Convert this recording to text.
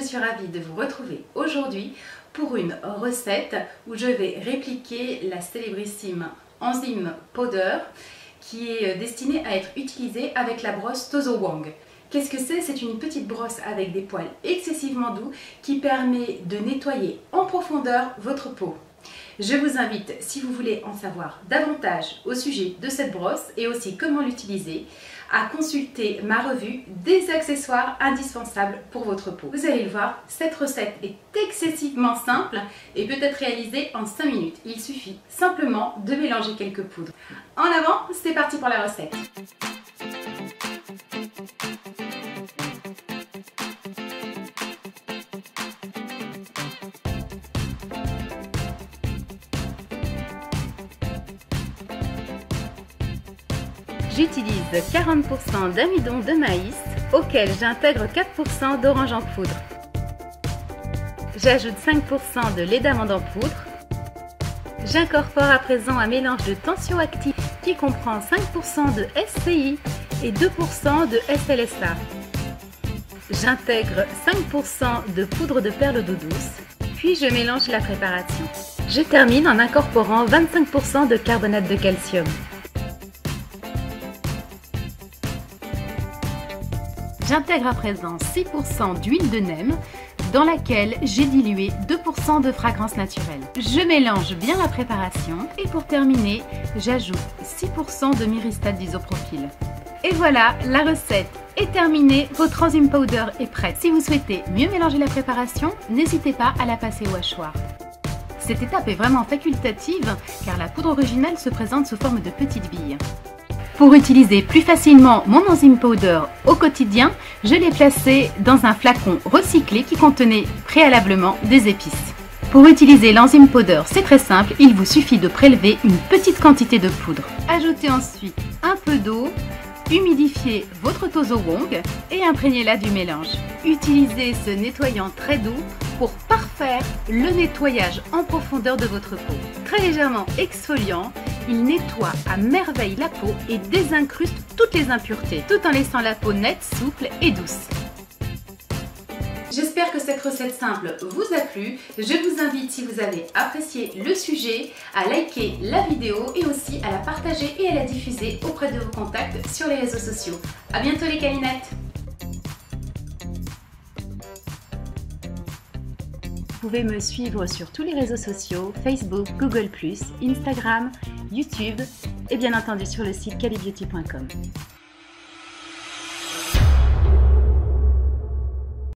suis ravie de vous retrouver aujourd'hui pour une recette où je vais répliquer la célébrissime enzyme powder qui est destinée à être utilisée avec la brosse Tozo Wang. Qu'est-ce que c'est? C'est une petite brosse avec des poils excessivement doux qui permet de nettoyer en profondeur votre peau. Je vous invite, si vous voulez en savoir davantage au sujet de cette brosse et aussi comment l'utiliser, à consulter ma revue des accessoires indispensables pour votre peau. Vous allez le voir, cette recette est excessivement simple et peut être réalisée en 5 minutes. Il suffit simplement de mélanger quelques poudres. En avant, c'est parti pour la recette. J'utilise 40% d'amidon de maïs auquel j'intègre 4% d'orange en poudre. J'ajoute 5% de lait d'amande en poudre. J'incorpore à présent un mélange de tensioactif qui comprend 5% de SCI et 2% de SLSA. J'intègre 5% de poudre de perle d'eau douce, puis je mélange la préparation. Je termine en incorporant 25% de carbonate de calcium. J'intègre à présent 6% d'huile de neem dans laquelle j'ai dilué 2% de fragrance naturelle. Je mélange bien la préparation et pour terminer, j'ajoute 6% de myristate d'isopropyl. Et voilà, la recette est terminée, votre enzyme powder est prête. Si vous souhaitez mieux mélanger la préparation, n'hésitez pas à la passer au hachoir. Cette étape est vraiment facultative car la poudre originale se présente sous forme de petites billes. Pour utiliser plus facilement mon enzyme powder au quotidien, je l'ai placé dans un flacon recyclé qui contenait préalablement des épices. Pour utiliser l'enzyme powder, c'est très simple, il vous suffit de prélever une petite quantité de poudre. Ajoutez ensuite un peu d'eau, humidifiez votre Tozo Wang et imprégnez-la du mélange. Utilisez ce nettoyant très doux pour parfaire le nettoyage en profondeur de votre peau. Très légèrement exfoliant, il nettoie à merveille la peau et désincruste toutes les impuretés, tout en laissant la peau nette, souple et douce. J'espère que cette recette simple vous a plu. Je vous invite, si vous avez apprécié le sujet, à liker la vidéo et aussi à la partager et à la diffuser auprès de vos contacts sur les réseaux sociaux. À bientôt les câlinettes! Vous pouvez me suivre sur tous les réseaux sociaux, Facebook, Google+, Instagram, YouTube et bien entendu sur le site calibeauty.com.